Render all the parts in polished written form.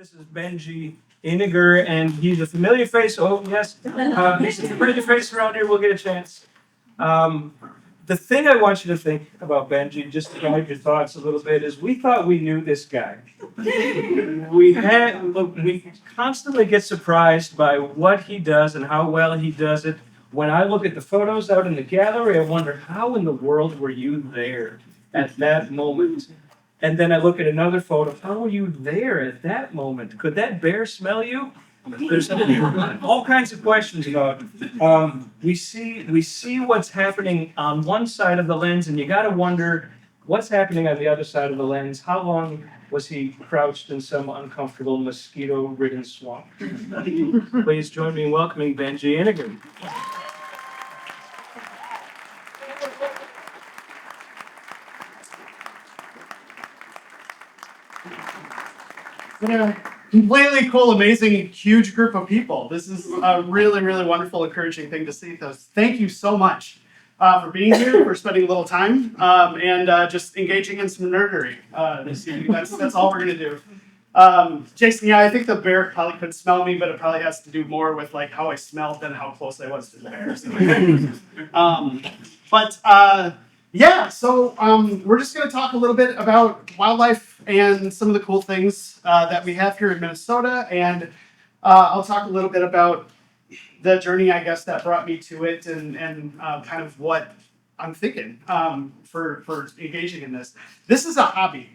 This is Benji Inniger, and he's a familiar face. Oh, yes. He's a familiar face around here. We'll get a chance. The thing I want you to think about Benji, just to guide your thoughts a little bit, is we thought we knew this guy. We constantly get surprised by what he does and how well he does it. When I look at the photos out in the gallery, I wonder, how in the world were you there at that moment? And then I look at another photo. How were you there at that moment? Could that bear smell you? There's all kinds of questions about it. We see what's happening on one side of the lens, and you got to wonder what's happening on the other side of the lens. How long was he crouched in some uncomfortable mosquito-ridden swamp? Please join me in welcoming Benji Inniger. Yeah, completely cool, amazing, huge group of people. This is a really, really wonderful, encouraging thing to see. Thank you so much for being here, for spending a little time, and just engaging in some nerdery this evening. That's all we're gonna do. Jason, yeah, I think the bear probably could smell me, but it probably has to do more with like how I smelled than how close I was to the bear. So we're just going to talk a little bit about wildlife and some of the cool things that we have here in Minnesota, and I'll talk a little bit about the journey, I guess, that brought me to it, and kind of what I'm thinking for engaging in this. This is a hobby.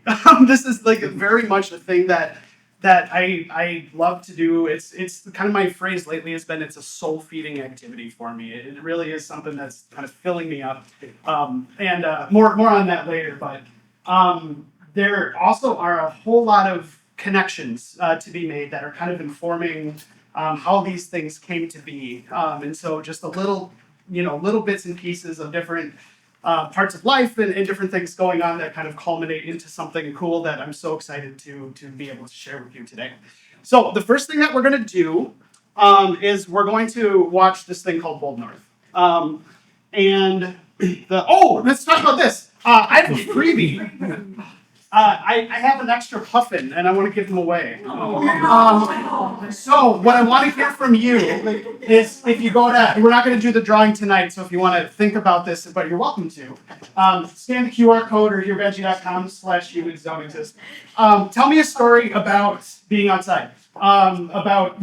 This is like very much a thing that I love to do. It's kind of my phrase lately has been, it's a soul feeding activity for me. It really is something that's kind of filling me up. And more on that later. But there also are a whole lot of connections to be made that are kind of informing how these things came to be. And so just a little bits and pieces of different parts of life and different things going on that kind of culminate into something cool that I'm so excited to be able to share with you today. So the first thing that we're going to do is we're going to watch this thing called Bold North. Let's talk about this. I have a freebie. I have an extra puffin, and I want to give them away. So what I want to hear from you is, if you go to, we're not going to do the drawing tonight, so if you want to think about this, but you're welcome to, scan the QR code or yourbenji.com/humans don't exist. Tell me a story about being outside, about,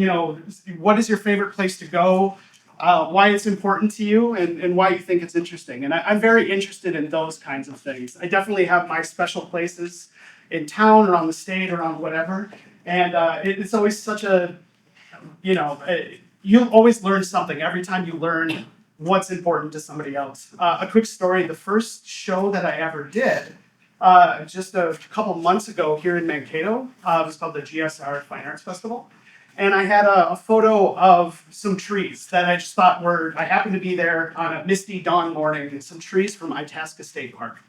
what is your favorite place to go, why it's important to you, and why you think it's interesting. And I'm very interested in those kinds of things. I definitely have my special places in town or on the state or on whatever. And it's always such a, you'll always learn something every time you learn what's important to somebody else. A quick story, the first show that I ever did, just a couple months ago here in Mankato, it was called the GSR Fine Arts Festival. And I had a photo of some trees that I just thought I happened to be there on a misty dawn morning, and some trees from Itasca State Park.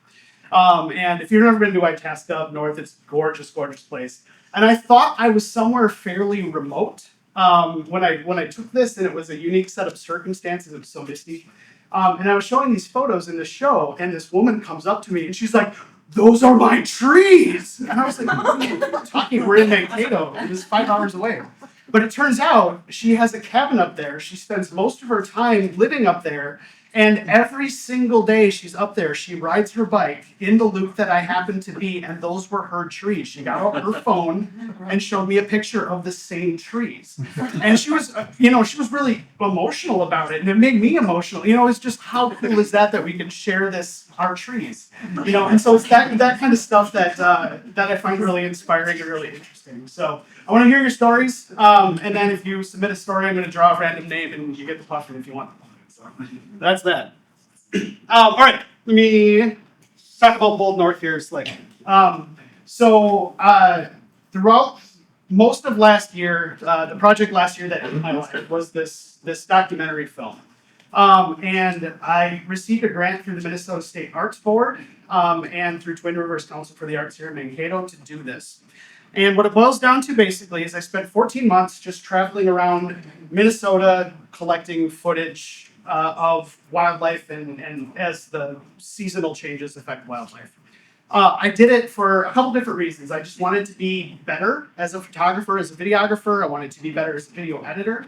And if you've never been to Itasca up north, it's a gorgeous, gorgeous place. And I thought I was somewhere fairly remote when I took this, and it was a unique set of circumstances. It was so misty. And I was showing these photos in the show, and this woman comes up to me, and she's like, "Those are my trees!" And I was like, "What are you talking? We're in Mankato. It is 5 hours away." But it turns out she has a cabin up there. She spends most of her time living up there. And every single day she's up there, she rides her bike in the loop that I happen to be, and those were her trees. She got out her phone and showed me a picture of the same trees. And she was, she was really emotional about it, and it made me emotional. It's just, how cool is that we can share our trees? And so it's that kind of stuff that I find really inspiring and really interesting. So I want to hear your stories, and then if you submit a story, I'm going to draw a random name, and you get the puffin if you want. So that's that. All right, let me talk about Bold North here slightly. Throughout most of last year, the project last year that I highlighted was this documentary film. And I received a grant through the Minnesota State Arts Board and through Twin Rivers Council for the Arts here in Mankato to do this. And what it boils down to basically is I spent 14 months just traveling around Minnesota collecting footage of wildlife and as the seasonal changes affect wildlife. I did it for a couple different reasons. I just wanted to be better as a photographer, as a videographer. I wanted to be better as a video editor.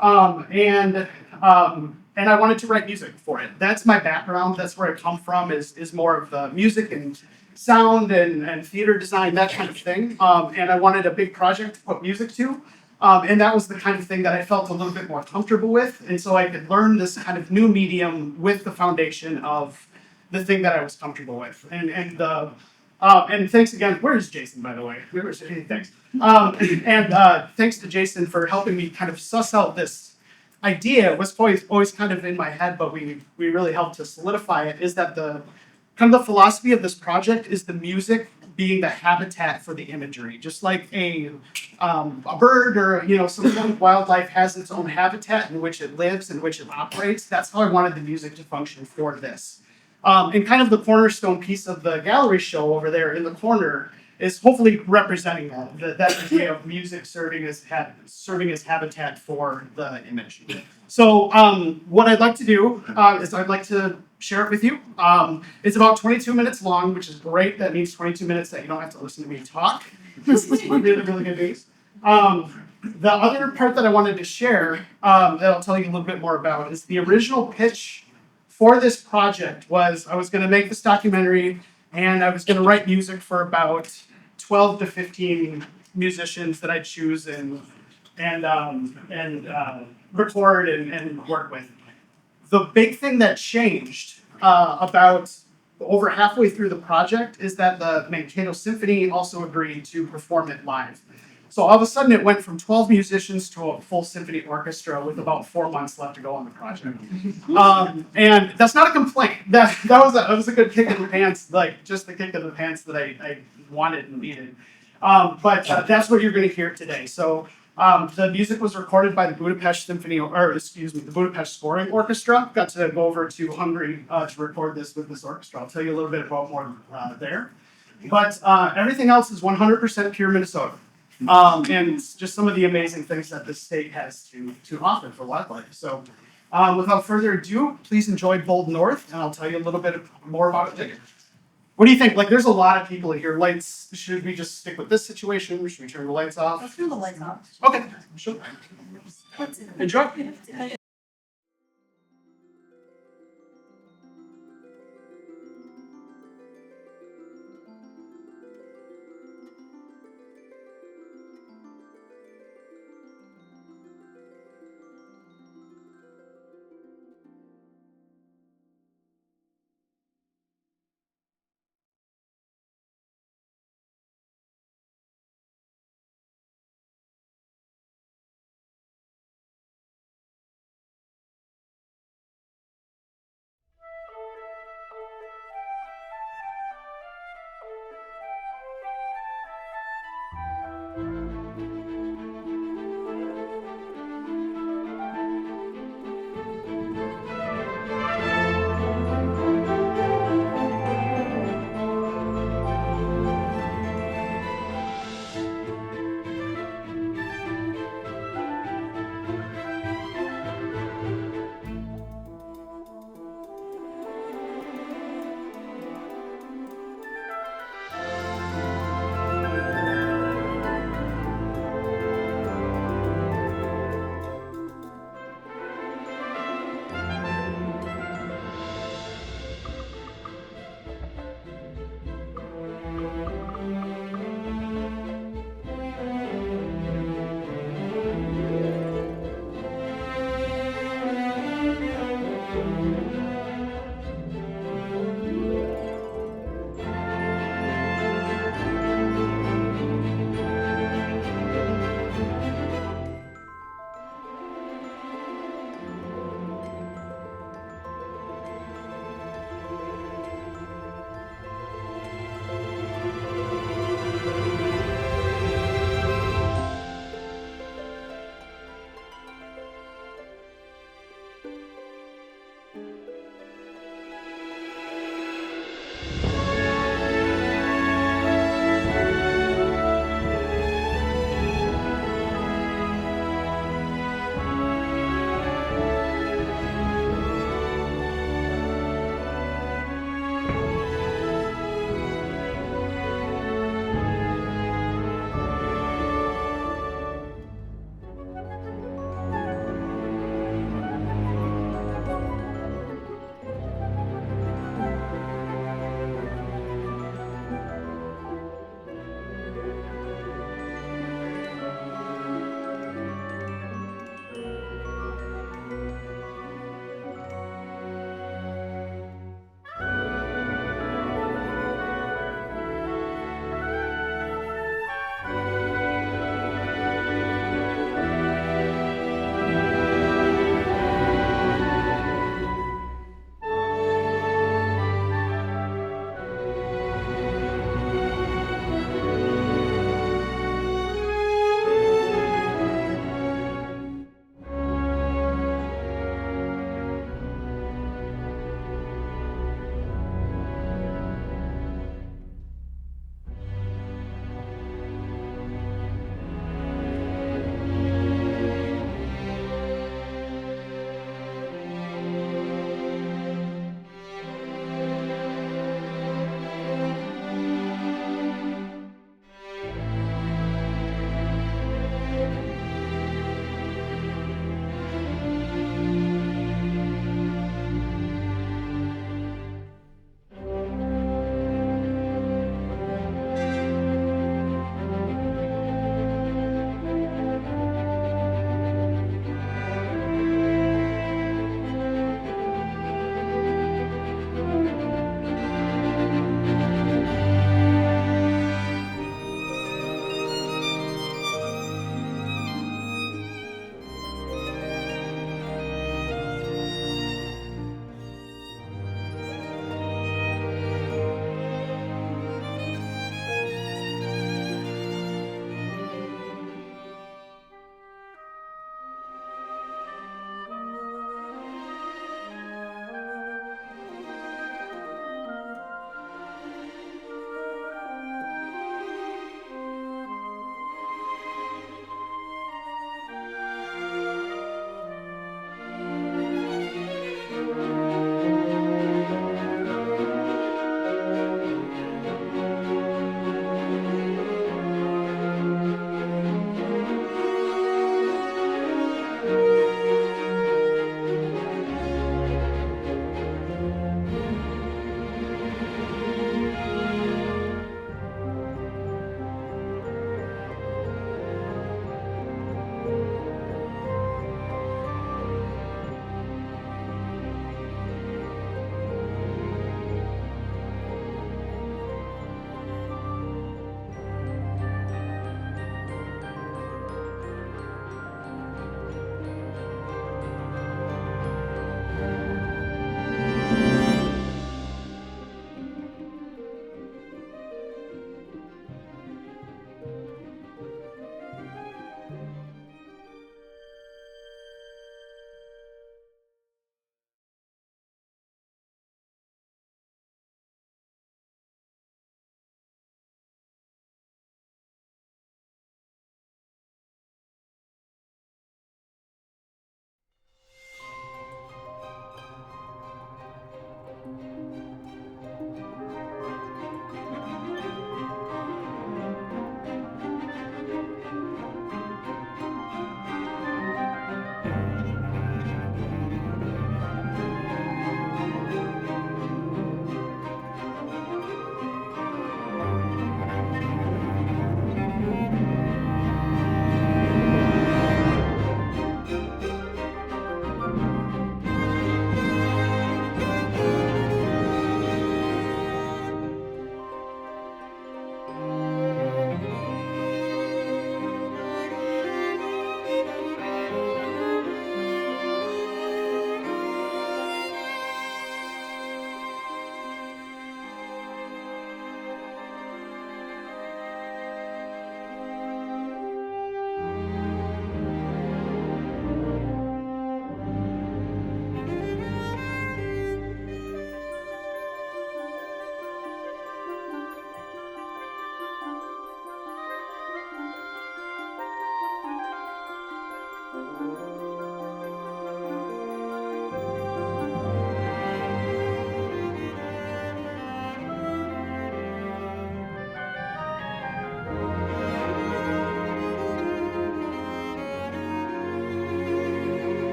And I wanted to write music for it. That's my background. That's where I come from, is more of the music and sound and theater design, that kind of thing. And I wanted a big project to put music to. And that was the kind of thing that I felt a little bit more comfortable with. And so I could learn this kind of new medium with the foundation of the thing that I was comfortable with. And thanks again. Where's Jason, by the way? Thanks. Thanks to Jason for helping me kind of suss out this idea. It was always kind of in my head, but we really helped to solidify it. Is that the kind of the philosophy of this project is the music being the habitat for the imagery, just like a bird or some kind of wildlife has its own habitat in which it lives, in which it operates. That's how I wanted the music to function for this. And kind of the cornerstone piece of the gallery show over there in the corner is hopefully representing that idea of music serving as habitat for the image. So what I'd like to do is I'd like to share it with you. It's about 22 minutes long, which is great. That means 22 minutes that you don't have to listen to me talk. This is really, really good news. The other part that I wanted to share that I'll tell you a little bit more about is the original pitch for this project was I was going to make this documentary and I was going to write music for about 12 to 15 musicians that I'd choose and record and work with. The big thing that changed about over halfway through the project is that the Mankato Symphony also agreed to perform it live. So all of a sudden it went from 12 musicians to a full symphony orchestra with about 4 months left to go on the project. And that's not a complaint. That was a good kick in the pants, like just the kick in the pants that I wanted and needed. But that's what you're going to hear today. So the music was recorded by the Budapest the Budapest Scoring Orchestra. Got to go over to Hungary to record this with this orchestra. I'll tell you a little bit about more there. But everything else is 100% pure Minnesota. And just some of the amazing things that this state has to offer for wildlife. So without further ado, please enjoy Bold North, and I'll tell you a little bit more about it later. What do you think? Like, there's a lot of people here. Lights, should we just stick with this situation? Should we turn the lights off? Let's turn the lights off. Okay, sure. Enjoy.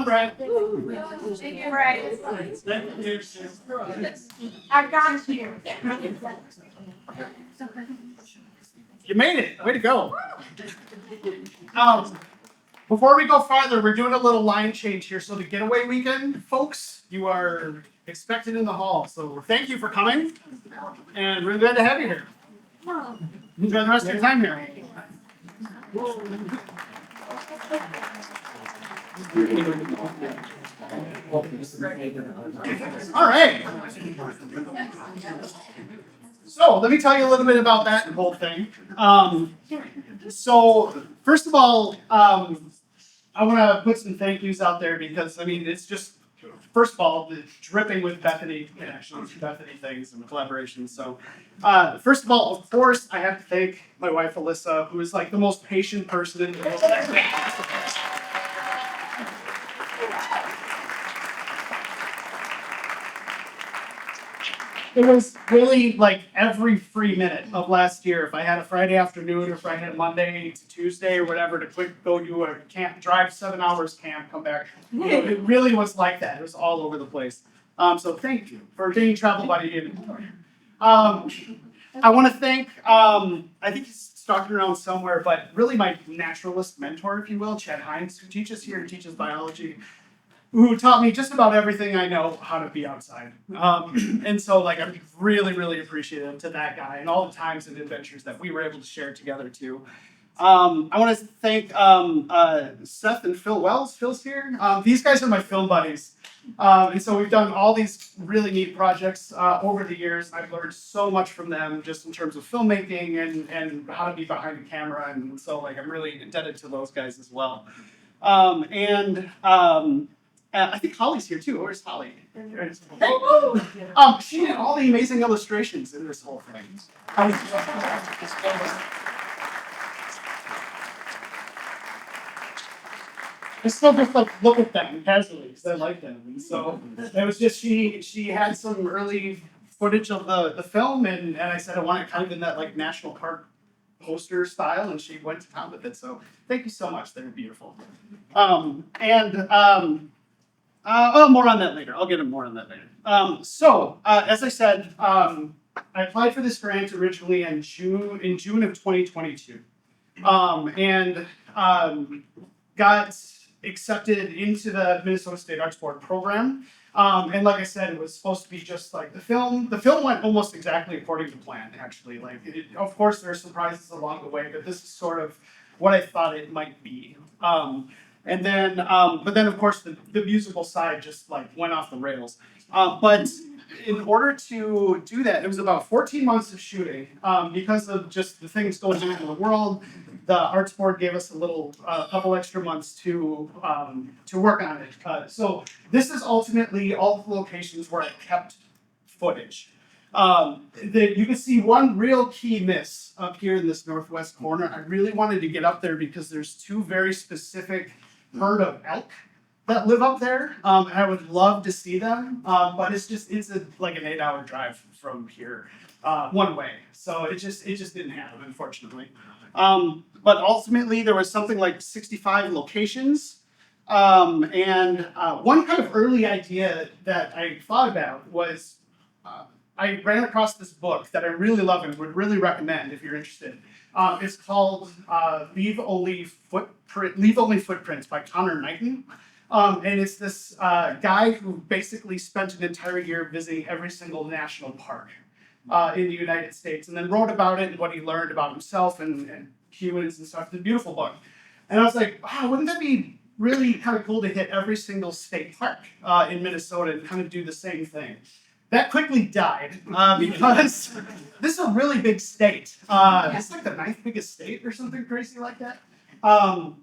Brad. Right. I got you. You made it. Way to go. Before we go farther, we're doing a little line change here. So the getaway weekend, folks, you are expected in the hall. So thank you for coming, and we're glad to have you here. Enjoy the rest of your time here. All right. So let me tell you a little bit about that whole thing. So first of all, I want to put some thank yous out there because I mean it's just first of all the dripping with Bethany connections, Bethany things and collaborations. So first of all, of course, I have to thank my wife Alyssa, who is like the most patient person in the world. It was really like every free minute of last year. If I had a Friday afternoon, or if I had a Monday to Tuesday or whatever to quick go do a camp, drive 7 hours camp, come back. It really was like that. It was all over the place. So thank you for being travel buddy. I want to thank, I think he's stalking around somewhere, but really my naturalist mentor, if you will, Chad Hines, who teaches here and teaches biology, who taught me just about everything I know how to be outside. And so like I'm really, really appreciative to that guy and all the times and adventures that we were able to share together too. I want to thank Seth and Phil Wells. Phil's here. These guys are my film buddies. And so we've done all these really neat projects over the years. I've learned so much from them just in terms of filmmaking and how to be behind the camera. And so like I'm really indebted to those guys as well. I think Holly's here too. Where's Holly? She did all the amazing illustrations in this whole thing. I still just like look at them casually because I like them. And so it was just she had some early footage of the film and I said I want it kind of in that like national park poster style and she went to town with it. So thank you so much. They're beautiful. More on that later. I'll get more on that later. As I said, I applied for this grant originally in June of 2022, got accepted into the Minnesota State Arts Board program. And like I said, it was supposed to be just like the film. The film went almost exactly according to plan, actually. Like, of course, there are surprises along the way, but this is sort of what I thought it might be. But then of course the musical side just like went off the rails. But in order to do that, it was about 14 months of shooting because of just the things going on in the world. The Arts Board gave us a couple extra months to work on it. So this is ultimately all the locations where I kept footage. You can see one real key miss up here in this northwest corner. I really wanted to get up there because there's two very specific herd of elk that live up there, and I would love to see them, but it's like an 8-hour drive from here, one way. So it just didn't happen, unfortunately. But ultimately, there was something like 65 locations, and one kind of early idea that I thought about was I ran across this book that I really love and would really recommend if you're interested. It's called Leave Only Footprints by Connor Knighton. And it's this guy who basically spent an entire year visiting every single national park in the United States and then wrote about it and what he learned about himself and humans and stuff. It's a beautiful book. And I was like, wow, wouldn't that be really kind of cool to hit every single state park in Minnesota and kind of do the same thing? That quickly died because this is a really big state. It's like the 9th biggest state or something crazy like that. I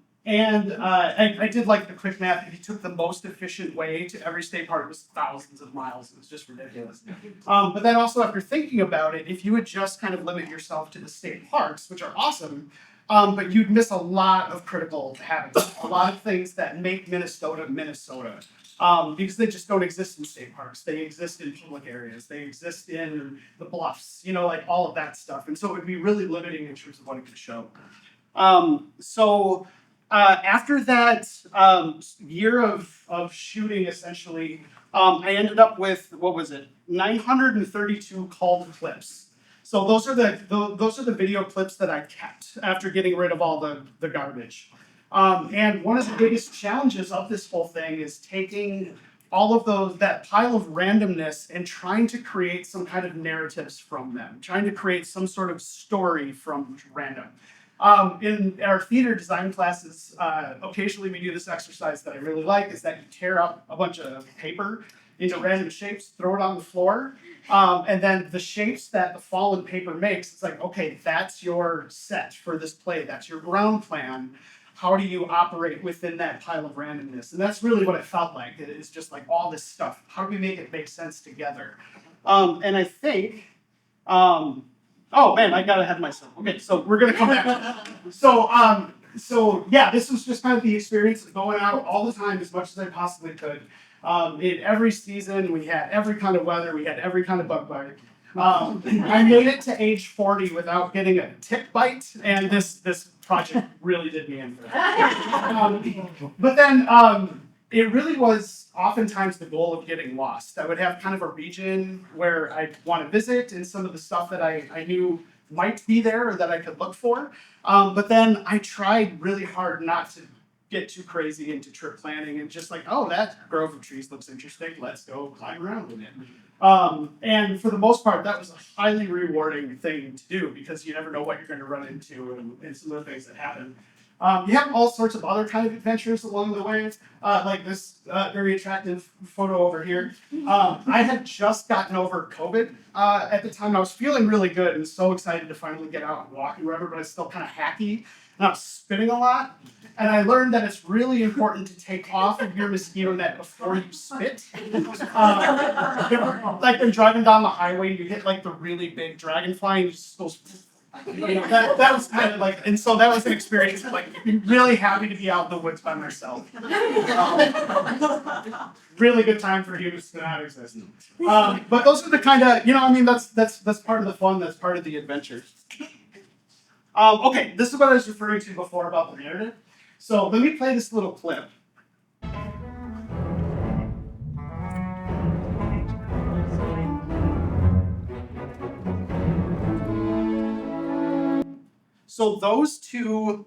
did like the quick math. If you took the most efficient way to every state park, it was thousands of miles. It was just ridiculous. But then also after thinking about it, if you would just kind of limit yourself to the state parks, which are awesome, but you'd miss a lot of critical habitats, a lot of things that make Minnesota, Minnesota. Because they just don't exist in state parks. They exist in public areas. They exist in the bluffs, like all of that stuff. And so it would be really limiting in terms of what it could show. After that year of shooting, essentially, I ended up with, what was it, 932 called clips. So those are the video clips that I kept after getting rid of all the garbage. And one of the biggest challenges of this whole thing is taking all of that pile of randomness and trying to create some kind of narratives from them, trying to create some sort of story from random. In our theater design classes, occasionally we do this exercise that I really like, is that you tear up a bunch of paper into random shapes, throw it on the floor, and then the shapes that the fallen paper makes, it's like, okay, that's your set for this play, that's your ground plan. How do you operate within that pile of randomness? And that's really what it felt like. It's just like all this stuff. How do we make it make sense together? And I think, oh man, I got ahead of myself. Okay, so we're gonna come back. So yeah, this was just kind of the experience of going out all the time as much as I possibly could. In every season, we had every kind of weather, we had every kind of bug bite. I made it to age 40 without getting a tick bite, and this project really did me in for that. But then it really was oftentimes the goal of getting lost. I would have kind of a region where I'd want to visit and some of the stuff that I knew might be there or that I could look for. But then I tried really hard not to get too crazy into trip planning and just like, oh, that grove of trees looks interesting. Let's go climb around in it. And for the most part, that was a highly rewarding thing to do because you never know what you're going to run into and some of the things that happen. You have all sorts of other kind of adventures along the way, like this very attractive photo over here. I had just gotten over COVID at the time. I was feeling really good and so excited to finally get out and walk and wherever, but I was still kind of hacky and I was spitting a lot. And I learned that it's really important to take off of your mosquito net before you spit. Like when driving down the highway, you hit like the really big dragonfly and it just goes. That was kind of like, and so that was an experience of like really happy to be out in the woods by myself. Really good time for humans to not exist. But those are the kind of, I mean, that's part of the fun, that's part of the adventure. Okay, this is what I was referring to before about the narrative. So let me play this little clip. So those two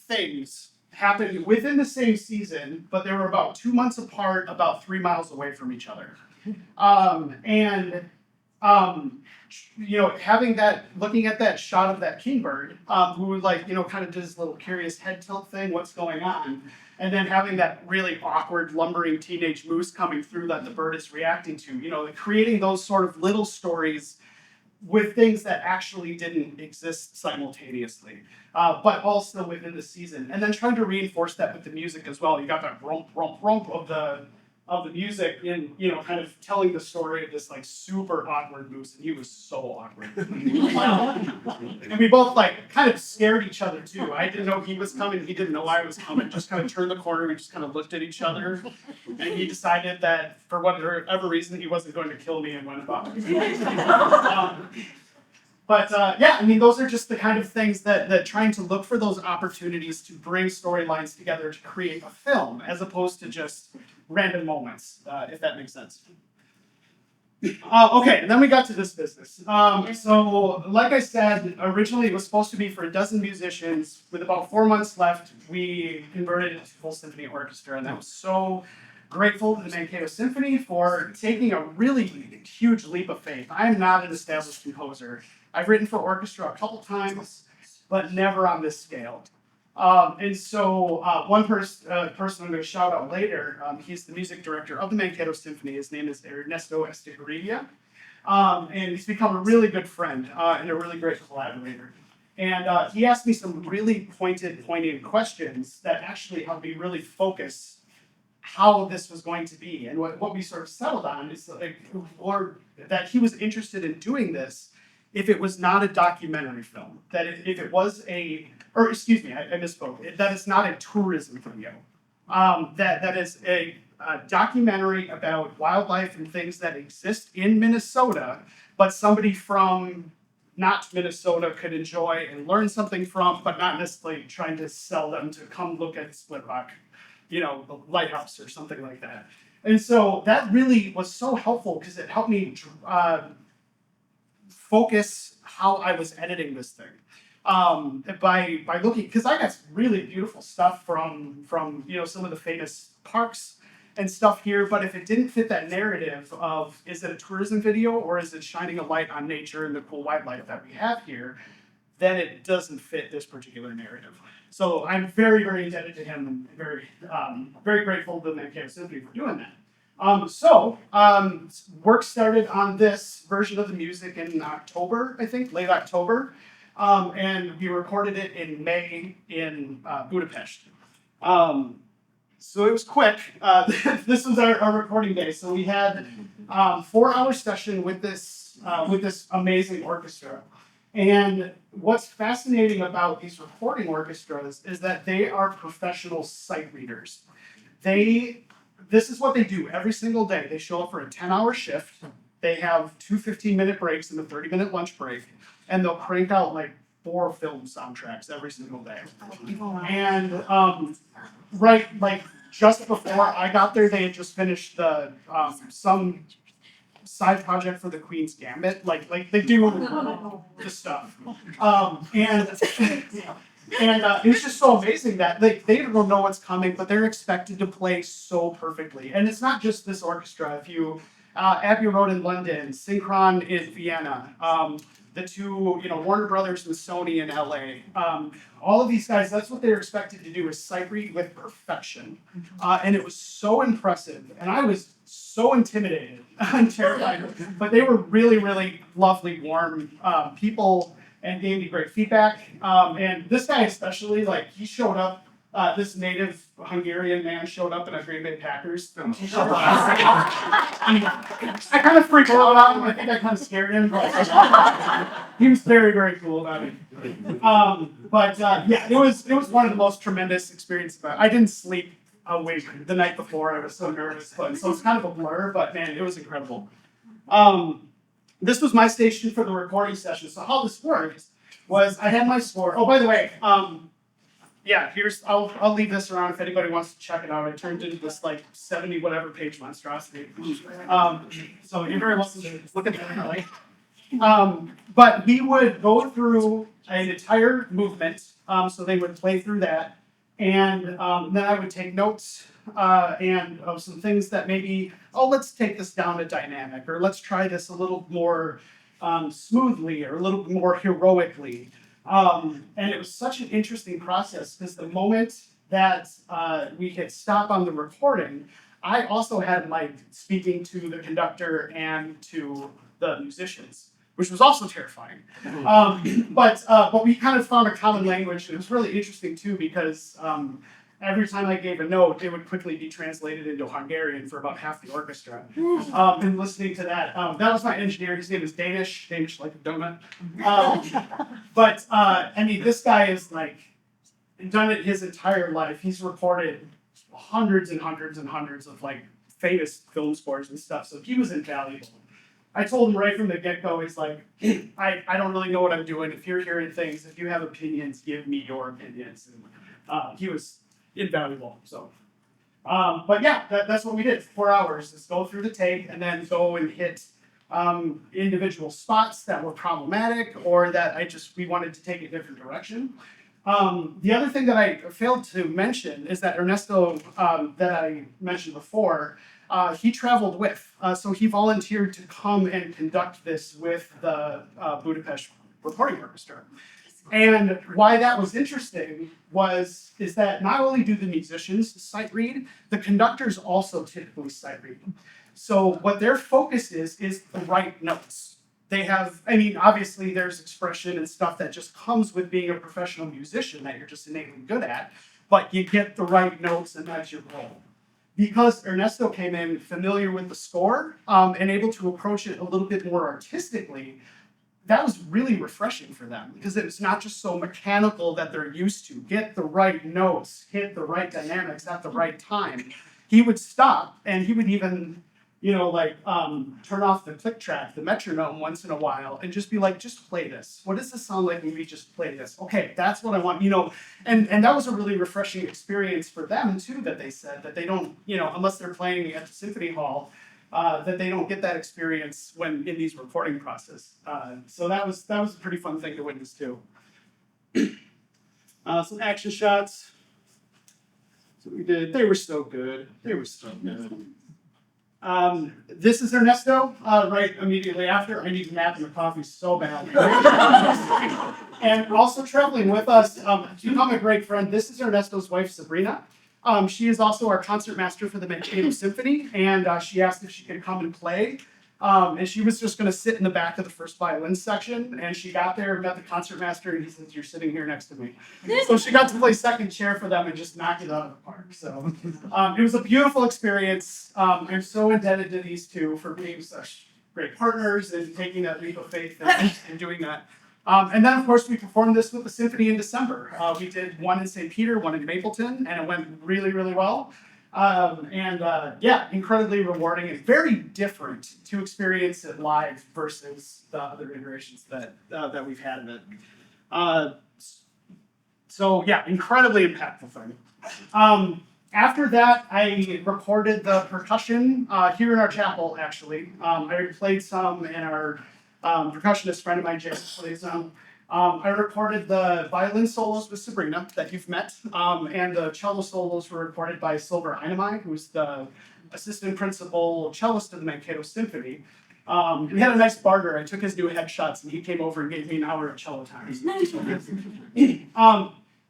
things happened within the same season, but they were about 2 months apart, about 3 miles away from each other. Having that, looking at that shot of that kingbird, who kind of did his little curious head tilt thing, what's going on? And then having that really awkward lumbering teenage moose coming through that the bird is reacting to, creating those sort of little stories with things that actually didn't exist simultaneously, but also within the season. And then trying to reinforce that with the music as well. You got that romp, romp, romp of the music in, kind of telling the story of this like super awkward moose, and he was so awkward. And we both kind of scared each other too. I didn't know he was coming, he didn't know I was coming. Just kind of turned the corner, we just kind of looked at each other, and he decided that for whatever reason he wasn't going to kill me and went about it. Yeah, I mean, those are just the kind of things that trying to look for those opportunities to bring storylines together to create a film, as opposed to just random moments, if that makes sense. Okay, and then we got to this business. So, like I said, originally it was supposed to be for a dozen musicians. With about 4 months left, we converted it to full symphony orchestra, and I was so grateful to the Mankato Symphony for taking a really huge leap of faith. I'm not an established composer. I've written for orchestra a couple times, but never on this scale. And so one person I'm going to shout out later, he's the music director of the Mankato Symphony. His name is Ernesto Estigarribia. And he's become a really good friend and a really great collaborator. And he asked me some really poignant questions that actually helped me really focus how this was going to be. And what we sort of settled on is that he was interested in doing this if it was not a documentary film, that if it was I misspoke, that it's not a tourism video, that is a documentary about wildlife and things that exist in Minnesota, but somebody from not Minnesota could enjoy and learn something from, but not necessarily trying to sell them to come look at Split Rock, the lighthouse or something like that. And so that really was so helpful because it helped me focus how I was editing this thing. By looking, because I got really beautiful stuff from some of the famous parks and stuff here, but if it didn't fit that narrative of is it a tourism video or is it shining a light on nature and the cool wildlife that we have here, then it doesn't fit this particular narrative. So I'm very, very indebted to him and very grateful to the Mankato Symphony for doing that. Work started on this version of the music in October, I think, late October. And we recorded it in May in Budapest. So it was quick. This was our recording day. So we had 4-hour session with this amazing orchestra. And what's fascinating about these recording orchestras is that they are professional sight readers. This is what they do every single day. They show up for a 10-hour shift. They have 2 15-minute breaks and a 30-minute lunch break. And they'll crank out like 4 film soundtracks every single day. And just before I got there, they had just finished some side project for the Queen's Gambit. Like they do the stuff. And it's just so amazing that they don't know what's coming, but they're expected to play so perfectly. And it's not just this orchestra. If you Abbey Road in London, Synchron in Vienna, the two, Warner Brothers and Sony in LA. All of these guys, that's what they're expected to do is sight read with perfection. And it was so impressive. And I was so intimidated and terrified. But they were really, really lovely, warm people and gave me great feedback. And this guy especially, he showed up. This native Hungarian man showed up in a Green Bay Packers. I kind of freaked out on him. I think I kind of scared him. But he was very, very cool about it. It was one of the most tremendous experiences. I didn't sleep a week the night before. I was so nervous. So it's kind of a blur, but man, it was incredible. This was my station for the recording session. So how this worked was I had my score. Oh, by the way, I'll leave this around if anybody wants to check it out. I turned into this 70 whatever page monstrosity. So you're very welcome to look at that. But we would go through an entire movement. So they would play through that, and then I would take notes and of some things that maybe let's take this down a dynamic, or let's try this a little more smoothly or a little more heroically. And it was such an interesting process because the moment that we hit stop on the recording, I also had speaking to the conductor and to the musicians, which was also terrifying. But we kind of found a common language, and it was really interesting too because every time I gave a note, it would quickly be translated into Hungarian for about half the orchestra. And listening to that, that was my engineer. His name is Danish like a donut. This guy is done it his entire life. He's recorded hundreds and hundreds and hundreds of famous film scores and stuff. So he was invaluable. I told him right from the get-go, he's I don't really know what I'm doing. If you're hearing things, if you have opinions, give me your opinions. And he was invaluable. So, that's what we did. 4 hours is go through the tape and then go and hit individual spots that were problematic or that we wanted to take a different direction. The other thing that I failed to mention is that Ernesto, that I mentioned before, he traveled with. So he volunteered to come and conduct this with the Budapest Recording Orchestra. And why that was interesting is that not only do the musicians sight read, the conductors also typically sight read. So what their focus is the right notes. They have, obviously there's expression and stuff that just comes with being a professional musician that you're just innately good at, but you get the right notes and that's your goal. Because Ernesto came in familiar with the score and able to approach it a little bit more artistically, that was really refreshing for them because it's not just so mechanical that they're used to. Get the right notes, hit the right dynamics at the right time. He would stop and he would even turn off the click track, the metronome once in a while, and just be like, just play this. What does this sound like when we just play this? Okay, that's what I want, and that was a really refreshing experience for them too, that they said that they don't, unless they're playing at the symphony hall, that they don't get that experience when in these recording process. So that was a pretty fun thing to witness too. Some action shots. So we did, they were so good. They were so good. This is Ernesto, right immediately after. I need a nap and a coffee so bad. And also traveling with us, to become a great friend, this is Ernesto's wife, Sabrina. She is also our concertmaster for the Mankato Symphony, and she asked if she could come and play. And she was just going to sit in the back of the first violin section, and she got there, met the concertmaster, and he says, "You're sitting here next to me." So she got to play second chair for them and just knocked it out of the park. So it was a beautiful experience. I'm so indebted to these two for being such great partners and taking that leap of faith and doing that. And then, of course, we performed this with the symphony in December. We did one in St. Peter, one in Mapleton, and it went really, really well. Incredibly rewarding and very different to experience it live versus the other iterations that we've had of it. Incredibly impactful thing. After that, I recorded the percussion here in our chapel, actually. I played some, and our percussionist friend of mine, Jason, played some. I recorded the violin solos with Sabrina that you've met, and the cello solos were recorded by Silver Einamai, who's the assistant principal cellist of the Mankato Symphony. We had a nice barter. I took his new headshots, and he came over and gave me an hour of cello time.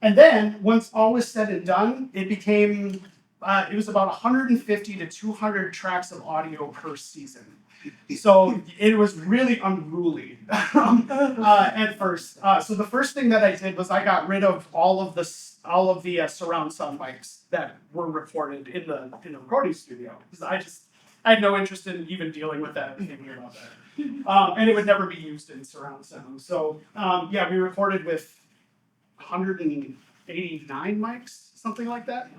And then, once all was said and done, it became, it was about 150 to 200 tracks of audio per season. So it was really unruly at first. So the first thing that I did was I got rid of all of the surround sound mics that were recorded in the recording studio, because I had no interest in even dealing with that, thinking about that, and it would never be used in surround sound. So we recorded with 189 mics, something like that.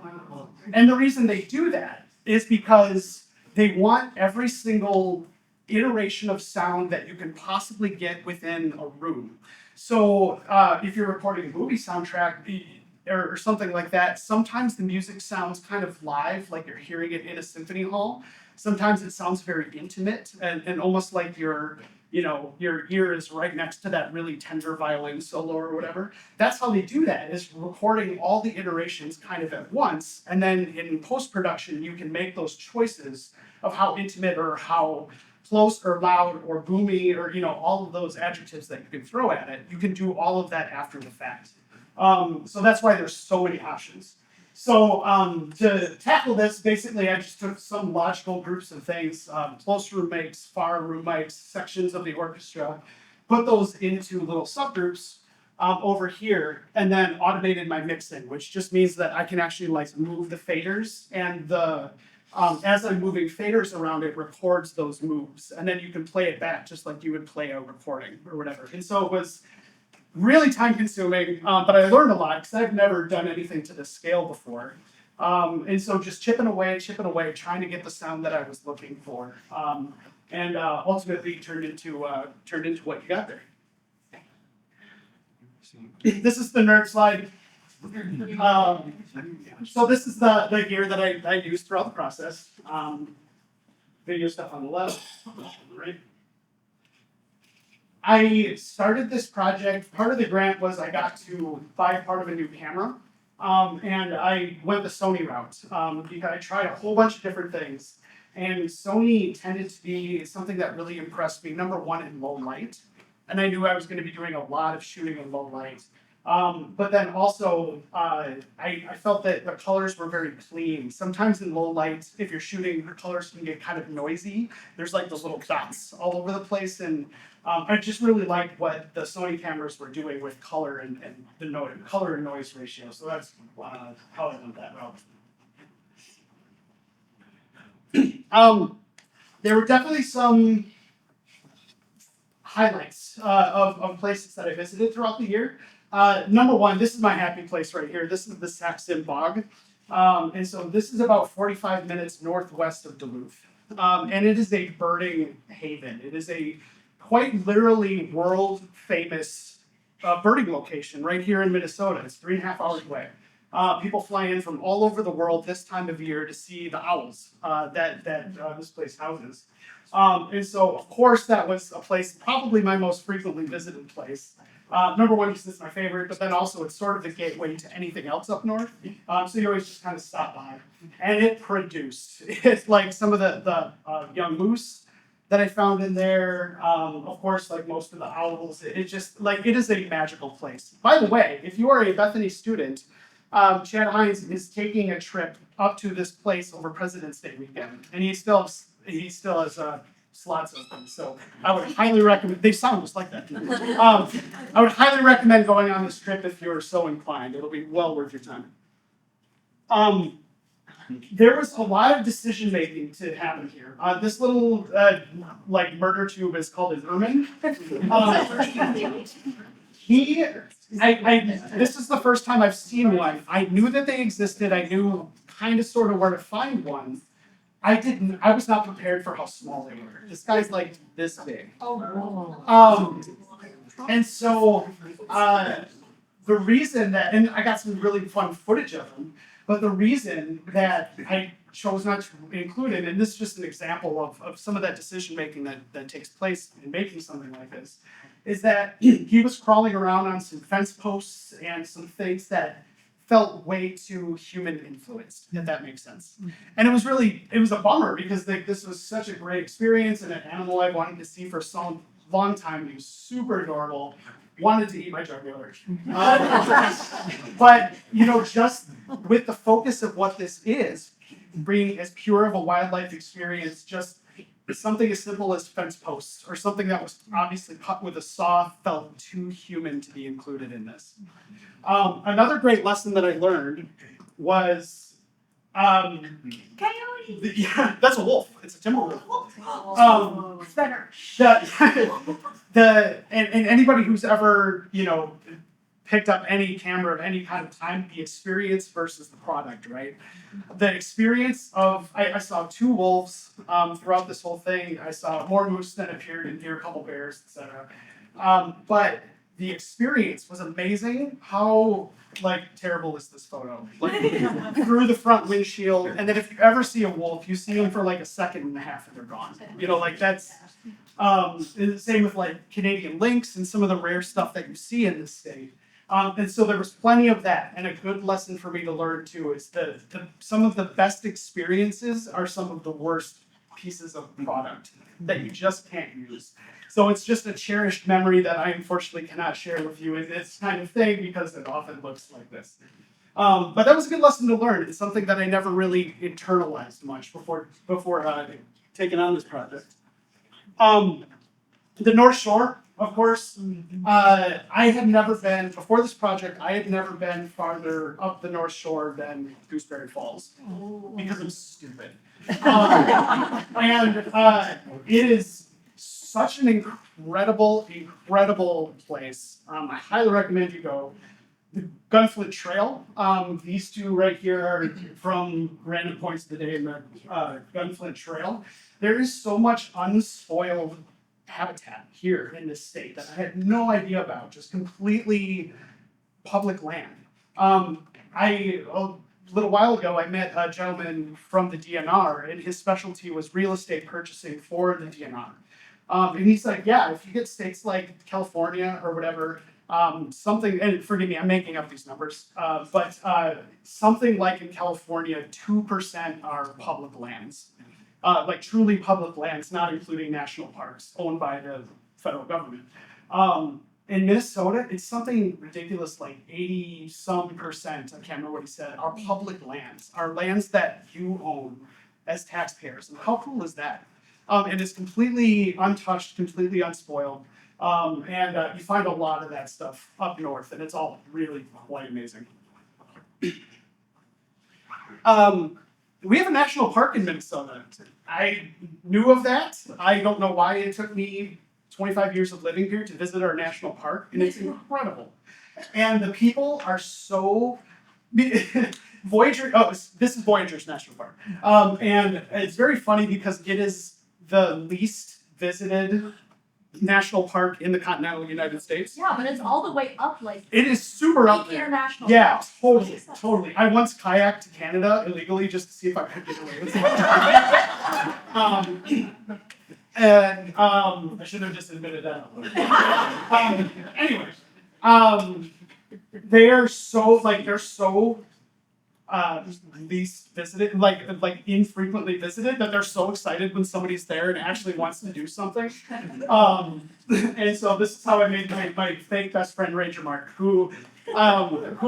And the reason they do that is because they want every single iteration of sound that you can possibly get within a room. So if you're recording a movie soundtrack or something like that, sometimes the music sounds kind of live, like you're hearing it in a symphony hall. Sometimes it sounds very intimate and almost like your ear is right next to that really tender violin solo or whatever. That's how they do that, is recording all the iterations kind of at once. And then in post-production, you can make those choices of how intimate or how close or loud or boomy or, all of those adjectives that you can throw at it. You can do all of that after the fact. So that's why there's so many options. So to tackle this, basically, I just took some logical groups of things, close room mics, far room mics, sections of the orchestra, put those into little subgroups over here, and then automated my mixing, which just means that I can actually move the faders, and the as I'm moving faders around, it records those moves, and then you can play it back just like you would play a recording or whatever. And so it was really time consuming, but I learned a lot because I've never done anything to this scale before. And so just chipping away, trying to get the sound that I was looking for, and ultimately turned into what you got there. This is the nerd slide. So this is the gear that I used throughout the process. Video stuff on the left, right. I started this project, part of the grant was I got to buy part of a new camera, and I went the Sony route, because I tried a whole bunch of different things, and Sony tended to be something that really impressed me, number one, in low light, and I knew I was going to be doing a lot of shooting in low light. But then also, I felt that the colors were very clean. Sometimes in low light, if you're shooting, the colors can get kind of noisy. There's those little dots all over the place, and I just really liked what the Sony cameras were doing with color and the color and noise ratio. So that's how I went that route. There were definitely some highlights of places that I visited throughout the year. Number one, this is my happy place right here. This is the Saxon Bog. And so this is about 45 minutes northwest of Duluth. and it is a birding haven. It is a quite literally world famous birding location right here in Minnesota. It's 3.5 hours away. People fly in from all over the world this time of year to see the owls that this place houses. And so, of course, that was a place, probably my most frequently visited place. Number one, because it's my favorite, but then also it's sort of the gateway to anything else up north. So you always just kind of stop by. And it produced. It's like some of the young moose that I found in there. Of course, like most of the owls. It's just like, it is a magical place. By the way, if you are a Bethany student, Chad Hines is taking a trip up to this place over President's Day weekend, and he still has slots open. So I would highly recommend. They sound just like that. I would highly recommend going on this trip if you're so inclined. It'll be well worth your time. There was a lot of decision making to happen here. This little like murder tube is called an ermine. This is the first time I've seen one. I knew that they existed. I knew kind of sort of where to find one. I was not prepared for how small they were. This guy's like this big. And so the reason that, and I got some really fun footage of them, but the reason that I chose not to include it, and this is just an example of some of that decision making that takes place in making something like this, is that he was crawling around on some fence posts and some things that felt way too human influenced, if that makes sense. And it was a bummer because this was such a great experience and an animal I wanted to see for so long time. He was super adorable, wanted to eat my jugular. But, just with the focus of what this is, bringing as pure of a wildlife experience, just something as simple as fence posts or something that was obviously cut with a saw felt too human to be included in this. Another great lesson that I learned was Coyote. yeah, that's a wolf. It's a timber wolf. Better. And anybody who's ever picked up any camera of any kind of time, the experience versus the product, right? The experience of, I saw 2 wolves throughout this whole thing. I saw more moose than appeared in here, a couple bears, etc. But the experience was amazing. How terrible is this photo? Through the front windshield, and then if you ever see a wolf, you see them for like a second and a half and they're gone. That's the same with Canadian lynx and some of the rare stuff that you see in this state. And so there was plenty of that, and a good lesson for me to learn too is some of the best experiences are some of the worst pieces of product that you just can't use. So it's just a cherished memory that I unfortunately cannot share with you in this kind of thing because it often looks like this. But that was a good lesson to learn. It's something that I never really internalized much before taking on this project. The North Shore, of course. I had never been, before this project, I had never been farther up the North Shore than Gooseberry Falls because I'm stupid. And it is such an incredible place. I highly recommend you go. The Gunflint Trail. These 2 right here are from random points of the day in the Gunflint Trail. There is so much unspoiled habitat here in this state that I had no idea about, just completely public land. A little while ago, I met a gentleman from the DNR, and his specialty was real estate purchasing for the DNR. And he's like, yeah, if you get states like California or whatever, something, and forgive me, I'm making up these numbers, but something like in California, 2% are public lands. Truly public lands, not including national parks owned by the federal government. In Minnesota, it's something ridiculous, like 80-some%, I can't remember what he said, are public lands, are lands that you own as taxpayers. And how cool is that? And it's completely untouched, completely unspoiled. And you find a lot of that stuff up north, and it's all really quite amazing. We have a national park in Minnesota. I knew of that. I don't know why it took me 25 years of living here to visit our national park, and it's incredible. And the people are so Voyager. Oh, this is Voyager's National Park, and it's very funny because it is the least visited national park in the continental United States. Yeah, but it's all the way up, like It is super up there. international. Yeah, totally. I once kayaked to Canada illegally just to see if I could get away with it. I should have just admitted that. Anyways, they're so least visited, like infrequently visited, that they're so excited when somebody's there and actually wants to do something. And so this is how I made my fake best friend Ranger Mark, who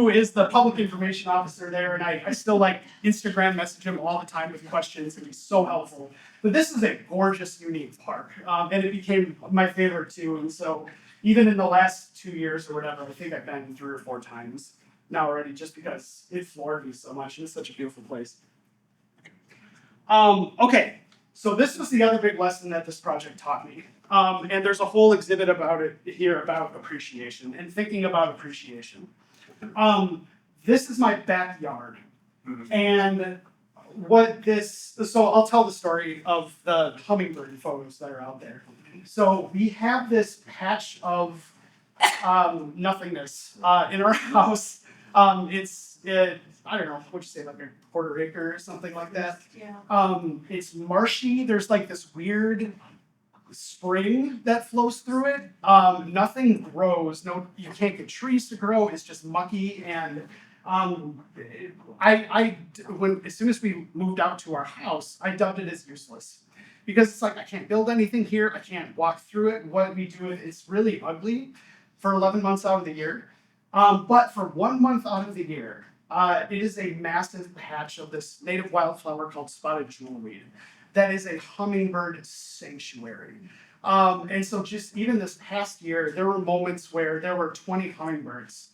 is the public information officer there, and I still like Instagram message him all the time with questions, and he's so helpful. But this is a gorgeous, unique park, and it became my favorite too. And so even in the last 2 years or whatever, I think I've been 3 or 4 times now already, just because it floored me so much, and it's such a beautiful place. Okay, so this was the other big lesson that this project taught me. And there's a whole exhibit about it here about appreciation and thinking about appreciation. This is my backyard. And so I'll tell the story of the hummingbird photos that are out there. So we have this patch of nothingness in our house. I don't know, what'd you say, like a quarter acre or something like that? Yeah. It's marshy. There's like this weird spring that flows through it. Nothing grows. No, you can't get trees to grow. It's just mucky. And as soon as we moved out to our house, I dubbed it as useless, because it's like I can't build anything here. I can't walk through it. What we do, it's really ugly for 11 months out of the year. But for 1 month out of the year, it is a massive patch of this native wildflower called spotted jewelweed that is a hummingbird sanctuary. And so just even this past year, there were moments where there were 20 hummingbirds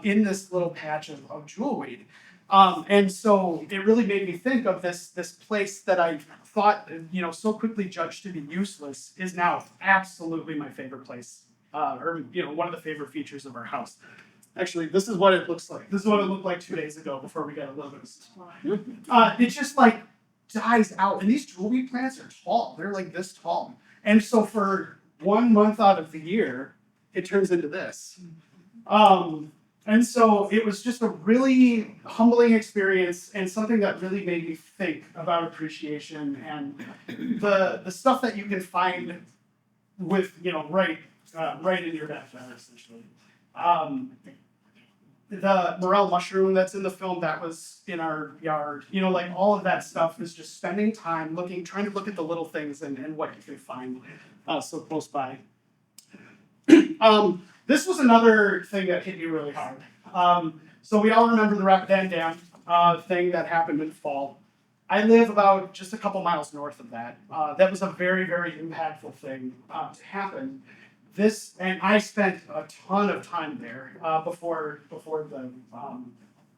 in this little patch of jewelweed. And so it really made me think of this place that I thought, so quickly judged to be useless, is now absolutely my favorite place, or one of the favorite features of our house. Actually, this is what it looks like. This is what it looked like 2 days ago before we got a little bit of sun. It just like dies out. And these jewelry plants are tall. They're like this tall. And so for 1 month out of the year, it turns into this. And so it was just a really humbling experience, and something that really made me think about appreciation and the stuff that you can find with, right in your backyard, essentially. The morel mushroom that's in the film, that was in our yard. Like all of that stuff is just spending time trying to look at the little things and what you can find so close by. This was another thing that hit me really hard. So we all remember the Rapidan Dam thing that happened in fall. I live about just a couple miles north of that. That was a very, very impactful thing to happen. And I spent a ton of time there before the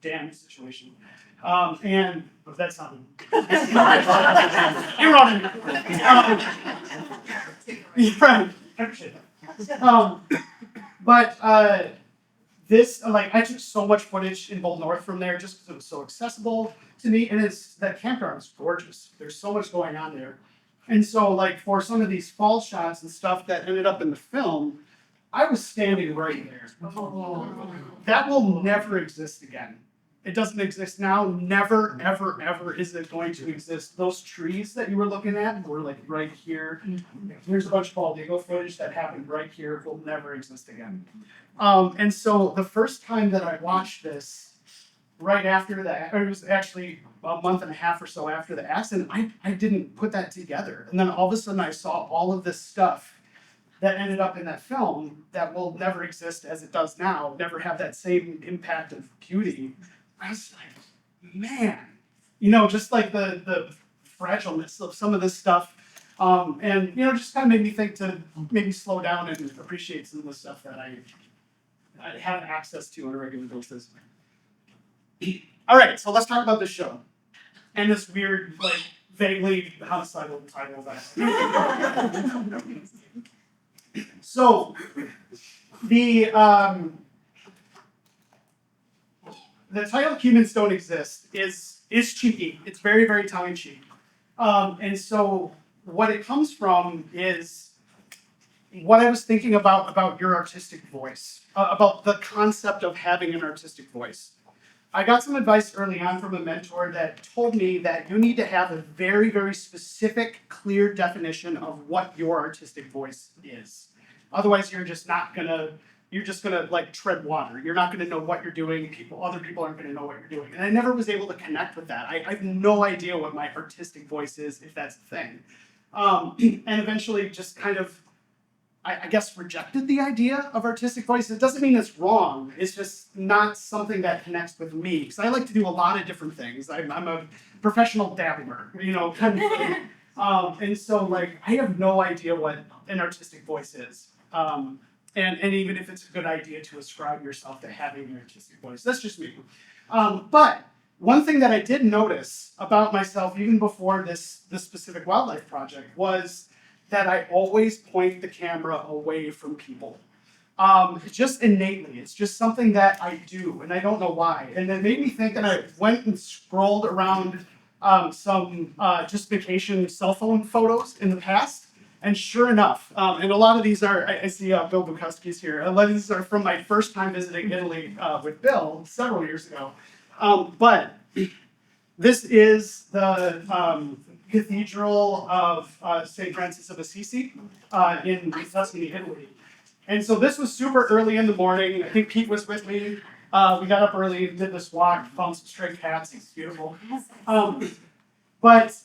dam situation. And that's not you're on it. Right. But this, I took so much footage in Bold North from there just because it was so accessible to me, and that campground is gorgeous. There's so much going on there. And so, for some of these fall shots and stuff that ended up in the film, I was standing right there. That will never exist again. It doesn't exist now. Never, ever, ever is it going to exist. Those trees that you were looking at were right here. Here's a bunch of bald eagle footage that happened right here. It will never exist again. And so the first time that I watched this, right after that, or it was actually a month and a half or so after the accident, I didn't put that together. And then all of a sudden I saw all of this stuff that ended up in that film that will never exist as it does now, never have that same impact of beauty. I was like, man, just like the fragileness of some of this stuff. And, just kind of made me think to maybe slow down and appreciate some of the stuff that I have access to on a regular basis. All right, so let's talk about this show and this weird, vaguely homicidal title that. So the the title "Humans Don't Exist" is cheeky. It's very, very tongue in cheek. And so what it comes from is what I was thinking about your artistic voice, about the concept of having an artistic voice. I got some advice early on from a mentor that told me that you need to have a very, very specific, clear definition of what your artistic voice is. Otherwise, you're just gonna like tread water. You're not gonna know what you're doing. Other people aren't gonna know what you're doing. And I never was able to connect with that. I have no idea what my artistic voice is, if that's the thing. And eventually just kind of, I guess, rejected the idea of artistic voice. It doesn't mean it's wrong. It's just not something that connects with me. Because I like to do a lot of different things. I'm a professional dabbler, kind of thing. And so, like, I have no idea what an artistic voice is. And even if it's a good idea to ascribe yourself to having an artistic voice. That's just me. But one thing that I did notice about myself, even before this specific wildlife project, was that I always point the camera away from people. Just innately. It's just something that I do, and I don't know why. And it made me think, and I went and scrolled around some just vacation cell phone photos in the past, and sure enough, and a lot of these are, I see Bill Bukowski's here, a lot of these are from my first time visiting Italy with Bill several years ago. But this is the Cathedral of St. Francis of Assisi in Tuscany, Italy. And so this was super early in the morning. I think Pete was with me. We got up early, did this walk, found some stray cats. It's beautiful. But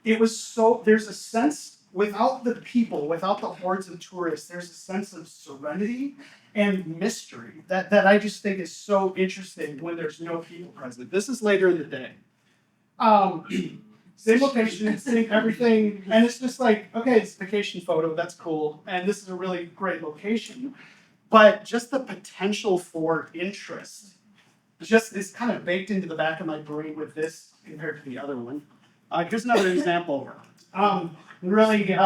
it was so, there's a sense, without the people, without the hordes of tourists, there's a sense of serenity and mystery that I just think is so interesting when there's no people present. This is later in the day. Same location, same everything, and it's just like, okay, it's a vacation photo, that's cool, and this is a really great location. But just the potential for interest just is kind of baked into the back of my brain with this compared to the other one. Here's another example. Really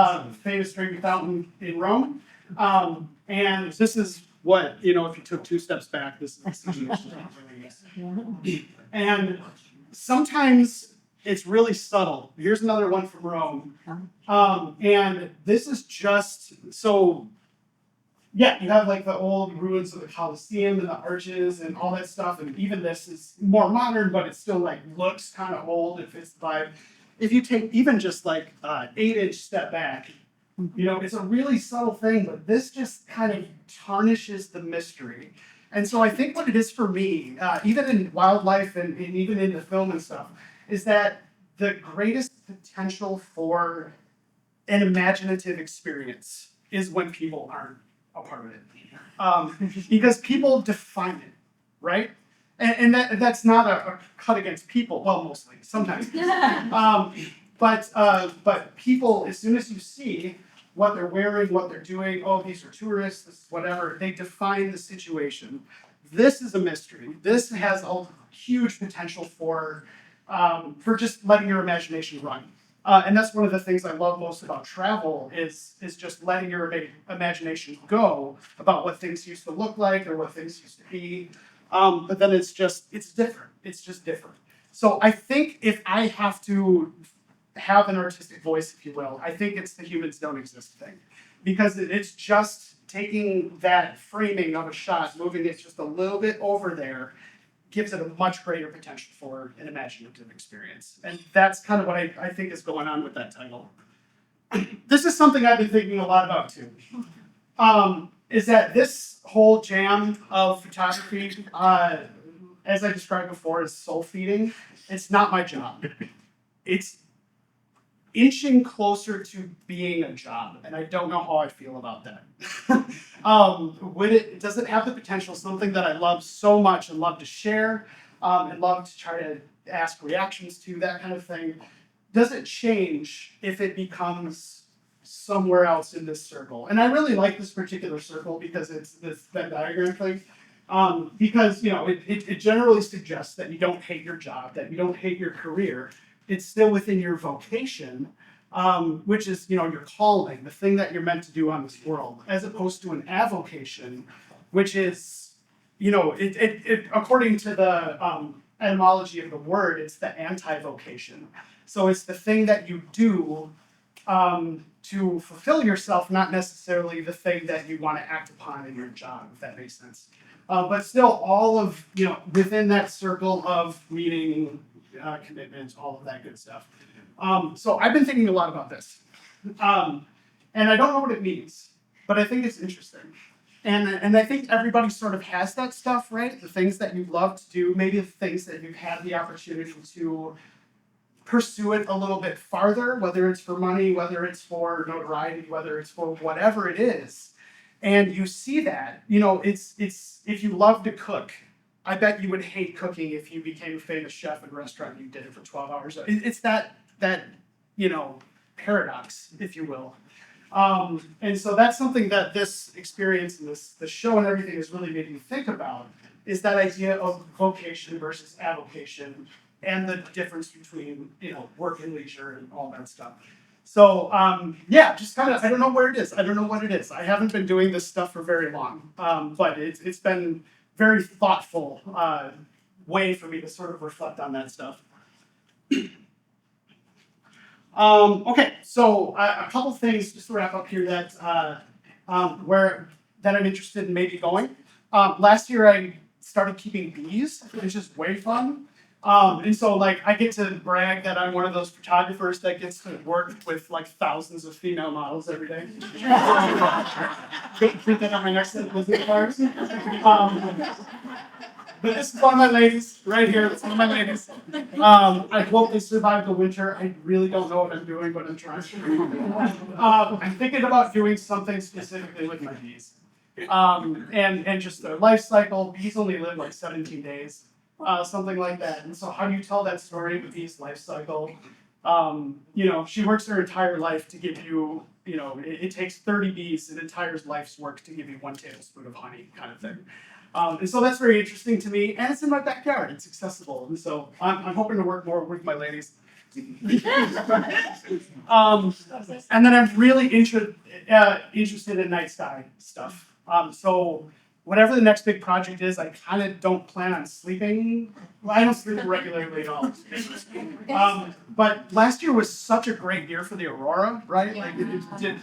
famous drinking fountain in Rome. And this is what, if you took 2 steps back, this is the situation. And sometimes it's really subtle. Here's another one from Rome. And this is just, so, yeah, you have like the old ruins of the Colosseum and the arches and all that stuff. And even this is more modern, but it still like looks kind of old. It fits the vibe. If you take even just like 8-inch step back, it's a really subtle thing, but this just kind of tarnishes the mystery. And so I think what it is for me, even in wildlife and even in the film and stuff, is that the greatest potential for an imaginative experience is when people aren't a part of it. Because people define it, right? And that's not a cut against people. Well, mostly, sometimes. But people, as soon as you see what they're wearing, what they're doing, oh, these are tourists, this is whatever, they define the situation. This is a mystery. This has a huge potential for just letting your imagination run. And that's one of the things I love most about travel is just letting your imagination go about what things used to look like or what things used to be. But then it's different. It's just different. So I think if I have to have an artistic voice, if you will, I think it's the humans don't exist thing. Because it's just taking that framing of a shot, moving it just a little bit over there, gives it a much greater potential for an imaginative experience. And that's kind of what I think is going on with that title. This is something I've been thinking a lot about too. Is that this whole jam of photography, as I described before, is soul feeding. It's not my job. It's inching closer to being a job, and I don't know how I feel about that. Does it have the potential, something that I love so much and love to share, and love to try to ask reactions to, that kind of thing? Does it change if it becomes somewhere else in this circle? And I really like this particular circle because it's this Venn diagram thing. Because it generally suggests that you don't hate your job, that you don't hate your career. It's still within your vocation, which is your calling, the thing that you're meant to do on this world, as opposed to an avocation, which is according to the etymology of the word, it's the anti-vocation. So it's the thing that you do to fulfill yourself, not necessarily the thing that you want to act upon in your job, if that makes sense. But still, all of, within that circle of meaning, commitment, all of that good stuff. So I've been thinking a lot about this. And I don't know what it means, but I think it's interesting. And I think everybody sort of has that stuff, right? The things that you love to do, maybe the things that you've had the opportunity to pursue it a little bit farther, whether it's for money, whether it's for notoriety, whether it's for whatever it is. And you see that, it's if you love to cook, I bet you would hate cooking if you became a famous chef at a restaurant and you did it for 12 hours. It's that paradox, if you will. And so that's something that this experience and the show and everything has really made me think about, is that idea of vocation versus avocation and the difference between, work and leisure and all that stuff. So, just kind of, I don't know where it is. I don't know what it is. I haven't been doing this stuff for very long, but it's been very thoughtful way for me to sort of reflect on that stuff. Okay, so a couple things just to wrap up here that I'm interested in maybe going. Last year I started keeping bees. It's just way fun. And so I get to brag that I'm one of those photographers that gets to work with thousands of female models every day. Put that on my next set of business cards. But this is one of my ladies right here. It's one of my ladies. I hope they survive the winter. I really don't know what I'm doing, but I'm trying. I'm thinking about doing something specifically with my bees. And just their life cycle. Bees only live 17 days. Something like that. And so how do you tell that story with bees' life cycle? She works her entire life to give you, it takes 30 bees an entire life's work to give you 1 tablespoon of honey, kind of thing. And so that's very interesting to me, and it's in my backyard. It's accessible, and so I'm hoping to work more with my ladies. And then I'm really interested in night sky stuff. So whatever the next big project is, I kind of don't plan on sleeping. Well, I don't sleep regularly at all. But last year was such a great year for the aurora, right? Did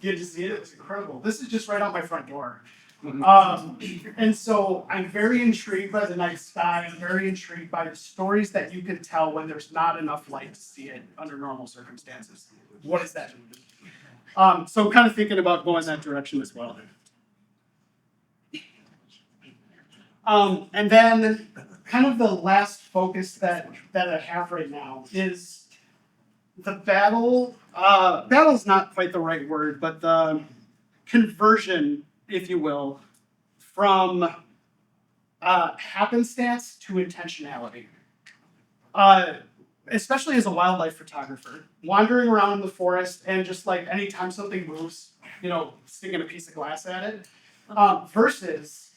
you see it? It was incredible. This is just right out my front door. And so I'm very intrigued by the night sky. I'm very intrigued by the stories that you can tell when there's not enough light to see it under normal circumstances. What does that mean? So kind of thinking about going that direction as well. And then kind of the last focus that I have right now is the battle. Battle's not quite the right word, but the conversion, if you will, from happenstance to intentionality. Especially as a wildlife photographer, wandering around in the forest and just anytime something moves, sticking a piece of glass at it, versus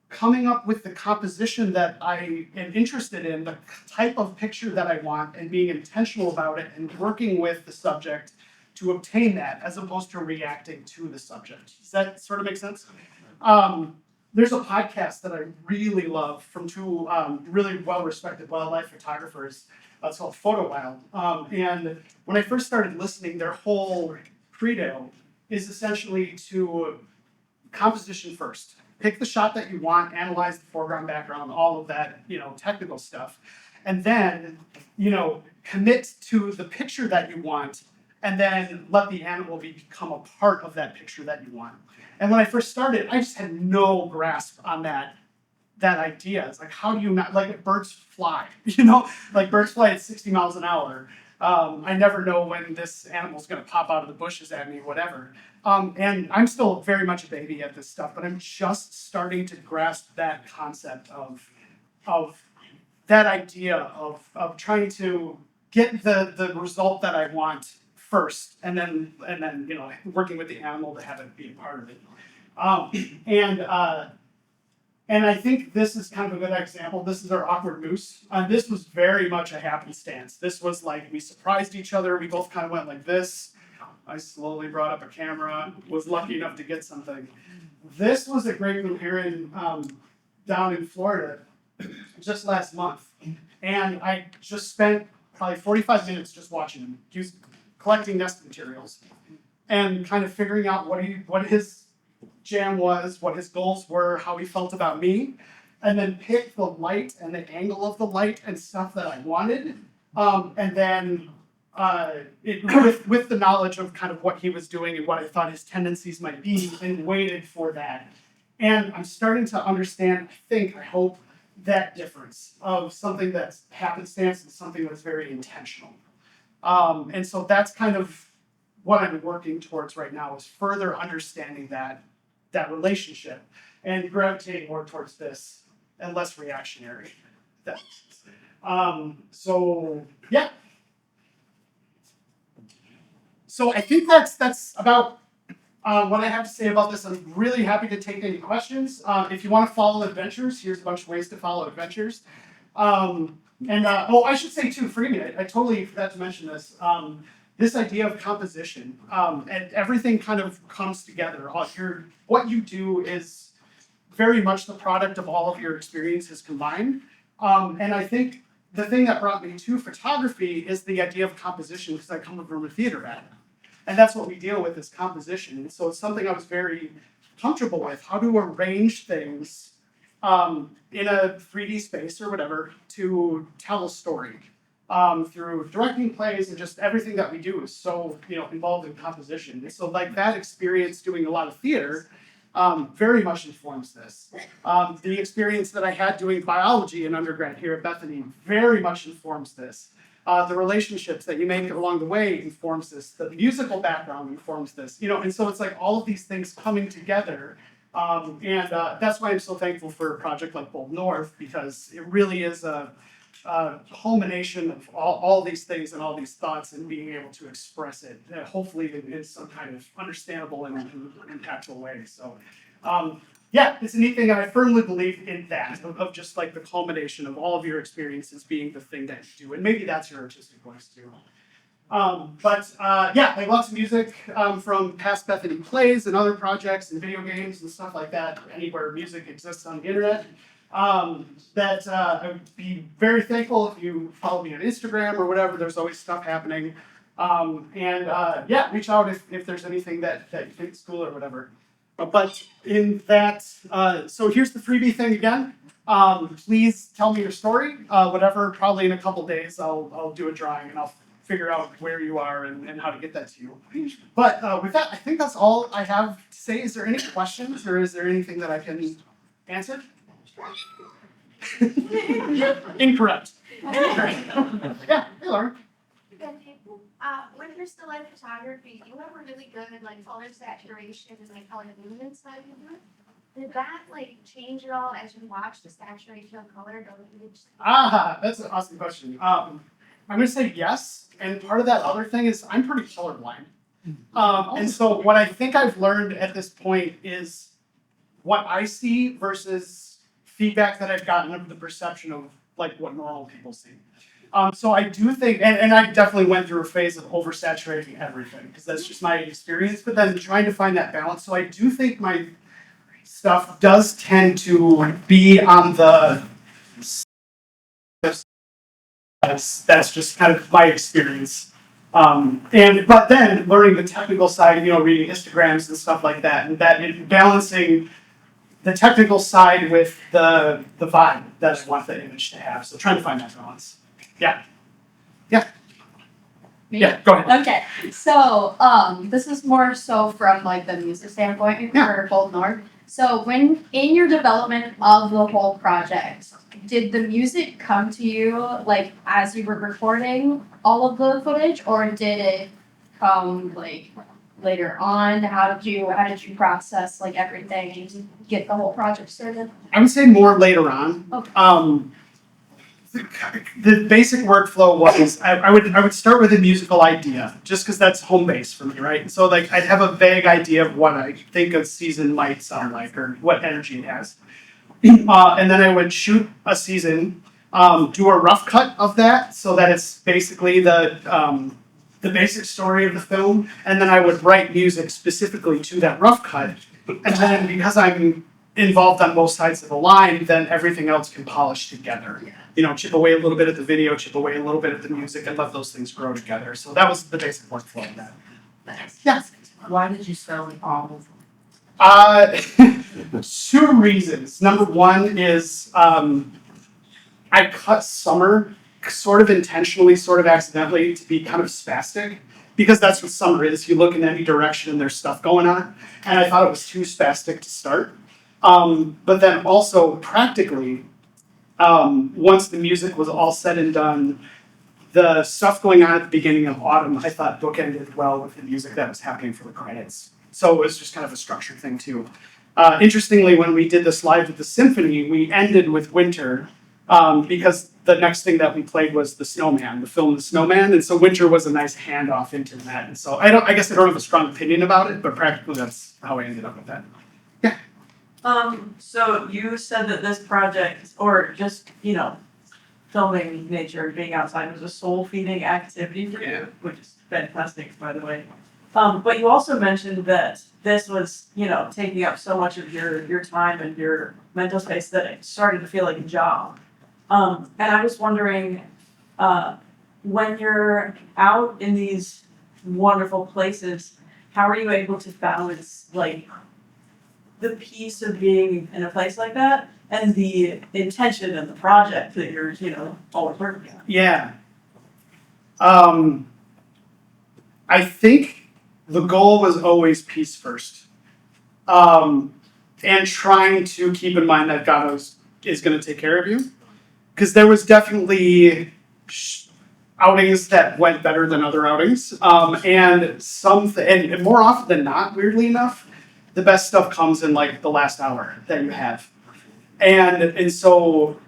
coming up with the composition that I am interested in, the type of picture that I want, and being intentional about it and working with the subject to obtain that, as opposed to reacting to the subject. Does that sort of make sense? There's a podcast that I really love from two really well-respected wildlife photographers. It's called Photo Wild. And when I first started listening, their whole credo is essentially to composition first. Pick the shot that you want, analyze the foreground, background, all of that, technical stuff. And then, commit to the picture that you want, and then let the animal become a part of that picture that you want. And when I first started, I just had no grasp on that idea. It's how do you not, birds fly, birds fly at 60 miles an hour. I never know when this animal's gonna pop out of the bushes at me, whatever. And I'm still very much a baby at this stuff, but I'm just starting to grasp that concept of that idea of trying to get the result that I want first, and then working with the animal to have it be a part of it. And I think this is kind of a good example. This is our awkward moose. This was very much a happenstance. This was we surprised each other. We both kind of went like this. I slowly brought up a camera, was lucky enough to get something. This was a great group here down in Florida just last month. And I just spent probably 45 minutes just watching him, collecting nest materials and kind of figuring out what his jam was, what his goals were, how he felt about me, and then pick the light and the angle of the light and stuff that I wanted. And then with the knowledge of kind of what he was doing and what I thought his tendencies might be, and waited for that. And I'm starting to understand, I hope, that difference of something that's happenstance and something that's very intentional. And so that's kind of what I'm working towards right now, is further understanding that relationship and gravitating more towards this and less reactionary. So yeah. So I think that's about what I have to say about this. I'm really happy to take any questions. If you want to follow adventures, here's a bunch of ways to follow adventures. I should say too, Freeman, I totally forgot to mention this. This idea of composition, and everything kind of comes together. What you do is very much the product of all of your experiences combined. And I think the thing that brought me to photography is the idea of composition, because I come from a theater ed. And that's what we deal with, is composition. And so it's something I was very comfortable with, how to arrange things in a 3D space or whatever to tell a story. Through directing plays, and just everything that we do is so involved in composition. And so like that experience doing a lot of theater very much informs this. The experience that I had doing biology in undergrad here at Bethany very much informs this. The relationships that you make along the way informs this. The musical background informs this. And so it's like all of these things coming together. And that's why I'm so thankful for a project like Bold North, because it really is a culmination of all these things and all these thoughts, and being able to express it, hopefully in some kind of understandable and impactful way. So, yeah, it's a neat thing, and I firmly believe in that, of just like the culmination of all of your experiences being the thing that you do, and maybe that's your artistic voice too. Yeah, like lots of music from past Bethany plays and other projects and video games and stuff like that, anywhere music exists on the internet. I would be very thankful if you follow me on Instagram or whatever. There's always stuff happening. Yeah, reach out if there's anything that you think is cool or whatever. But in that, so here's the freebie thing again. Please tell me your story. Whatever, probably in a couple days, I'll do a drawing and I'll figure out where you are and how to get that to you. But with that, I think that's all I have to say. Is there any questions, or is there anything that I can answer? Incorrect. Yeah, hey Lauren. When you're still in photography, you have a really good color saturation and color luminance that you do. Did that change at all as you watch the saturation of color? That's an awesome question. I'm gonna say yes, and part of that other thing is I'm pretty colorblind. And so what I think I've learned at this point is what I see versus feedback that I've gotten of the perception of what normal people see. So I do think, and I definitely went through a phase of oversaturating everything, because that's just my experience, but then trying to find that balance. So I do think my stuff does tend to be on the, that's just kind of my experience. But then learning the technical side, reading histograms and stuff like that, and balancing the technical side with the vibe that I want the image to have. So trying to find that balance. Yeah. Yeah. Me? Yeah, go ahead. Okay, so this is more so from the music standpoint for Bold North. So when in your development of the whole project, did the music come to you as you were recording all of the footage, or did it come later on? How did you process everything and get the whole project started? I would say more later on. Okay. The basic workflow was I would start with a musical idea, just because that's home base for me, right? And so I'd have a vague idea of what I think a season might sound like, or what energy it has, and then I would shoot a season, do a rough cut of that, so that it's basically the the basic story of the film, and then I would write music specifically to that rough cut. And then because I'm involved on both sides of the line, then everything else can polish together. Chip away a little bit at the video, chip away a little bit at the music, and let those things grow together. So that was the basic workflow of that. Yes. Why did you sell all of them? 2 reasons. Number one is I cut summer sort of intentionally, sort of accidentally to be kind of spastic, because that's what summer is. You look in any direction and there's stuff going on. And I thought it was too spastic to start. But then also practically, once the music was all said and done, the stuff going on at the beginning of autumn, I thought bookended well with the music that was happening for the credits. So it was just kind of a structure thing too. Interestingly, when we did this live with the symphony, we ended with winter because the next thing that we played was The Snowman, the film The Snowman, and so winter was a nice handoff into that. And so I guess I don't have a strong opinion about it, but practically that's how I ended up with that. So you said that this project, or just, filming nature, being outside was a soul-feeding activity for you, which is fantastic, by the way. But you also mentioned that this was, taking up so much of your time and your mental space that it started to feel like a job. And I was wondering, when you're out in these wonderful places, how are you able to balance, the peace of being in a place like that and the intention and the project that you're, always working on? Yeah. I think the goal was always peace first. And trying to keep in mind that God is going to take care of you. Because there was definitely outings that went better than other outings. And more often than not, weirdly enough, the best stuff comes in the last hour that you have. And so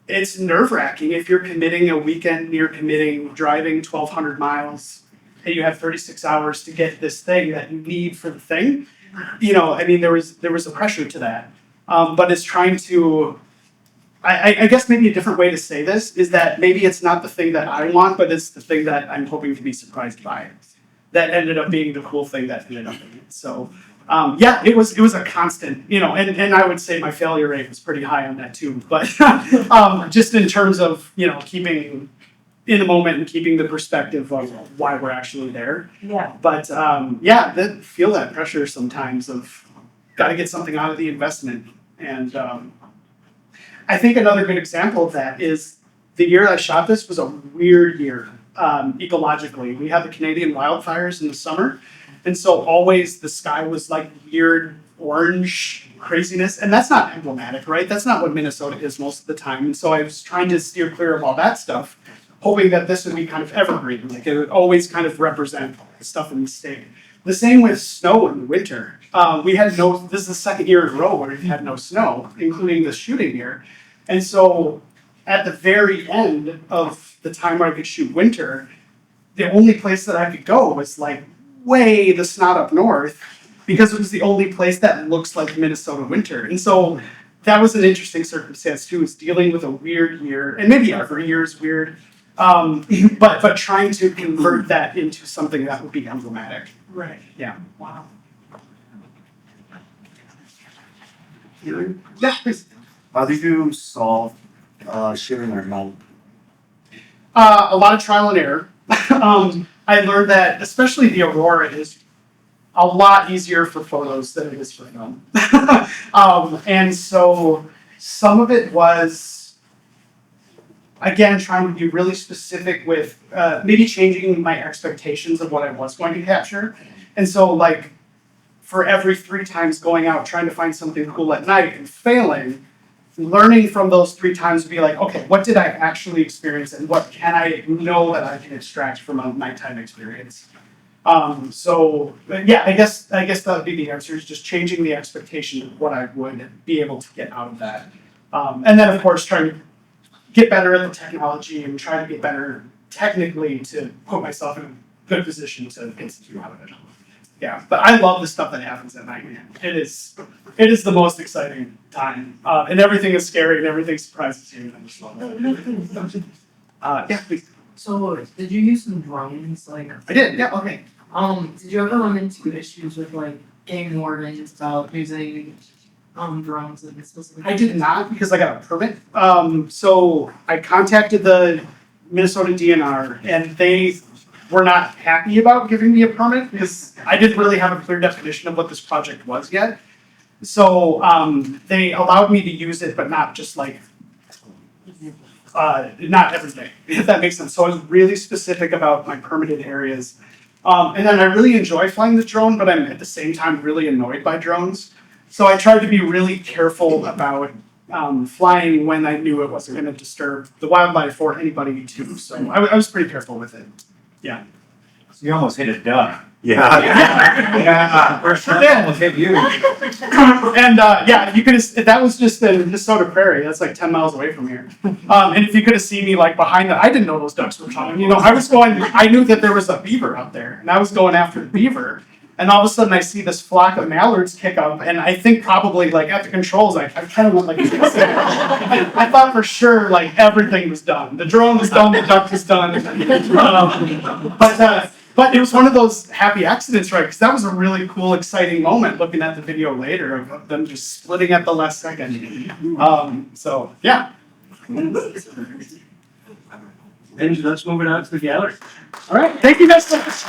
it's nerve-wracking if you're committing a weekend, you're driving 1,200 miles, and you have 36 hours to get this thing that you need for the thing. There was a pressure to that. But it's trying to, I guess maybe a different way to say this is that maybe it's not the thing that I want, but it's the thing that I'm hoping to be surprised by. That ended up being the cool thing that ended up being it. So, it was a constant, and I would say my failure rate was pretty high on that too. But just in terms of, keeping in the moment and keeping the perspective of why we're actually there. Yeah. But feel that pressure sometimes of got to get something out of the investment. And I think another good example of that is the year I shot this was a weird year ecologically. We had the Canadian wildfires in the summer. And so always the sky was weird orange craziness. And that's not emblematic, right? That's not what Minnesota is most of the time. And so I was trying to steer clear of all that stuff, hoping that this would be kind of evergreen. It would always kind of represent the stuff in the state. The same with snow in the winter. This is the second year in a row where we've had no snow, including the shooting year. And so at the very end of the time where I could shoot winter, the only place that I could go was way the snot up north, because it was the only place that looks like Minnesota winter. And so that was an interesting circumstance too, is dealing with a weird year, and maybe every year is weird, but trying to convert that into something that would be emblematic. Right. Yeah. Wow. Yeah, please. How did you solve sharing your mount? A lot of trial and error. I learned that especially the Aurora is a lot easier for photos than it is for film. And so some of it was, again, trying to be really specific with maybe changing my expectations of what I was going to capture. And so for every 3 times going out, trying to find something cool at night and failing, learning from those 3 times to be okay, what did I actually experience and what can I know that I can extract from a nighttime experience? I guess that would be the answer, is just changing the expectation of what I would be able to get out of that. And then of course trying to get better at the technology and try to get better technically to put myself in a good position to get something out of it. Yeah, but I love the stuff that happens at night, man. It is the most exciting time, and everything is scary and everything surprises you. And I just love that. Yeah, please. So, did you use some drones? Like, I did, yeah, okay. did you ever run into issues with like game wardens about using drones in specific? I did not because I got a permit. So I contacted the Minnesota DNR and they were not happy about giving me a permit because I didn't really have a clear definition of what this project was yet. So they allowed me to use it, but not just like not everything, if that makes sense. So I was really specific about my permitted areas. And then I really enjoy flying the drone, but I'm at the same time really annoyed by drones. So I tried to be really careful about flying when I knew it wasn't going to disturb the wildlife or anybody too. So I was pretty careful with it. Yeah. So you almost hit a duck. Yeah. Yeah. First time I almost hit you. And yeah, you could have, that was just in Minnesota Prairie. That's like 10 miles away from here. And if you could have seen me like behind that, I didn't know those ducks were coming. You know, I knew that there was a beaver out there and I was going after the beaver. And all of a sudden I see this flock of mallards kick up and I think probably like at the controls, I kind of went like, I thought for sure like everything was done. The drone was done, the duck was done. But it was one of those happy accidents, right? Because that was a really cool, exciting moment looking at the video later of them just splitting at the last second. So, yeah. Benji, let's move it out to the gallery. All right. Thank you guys so much.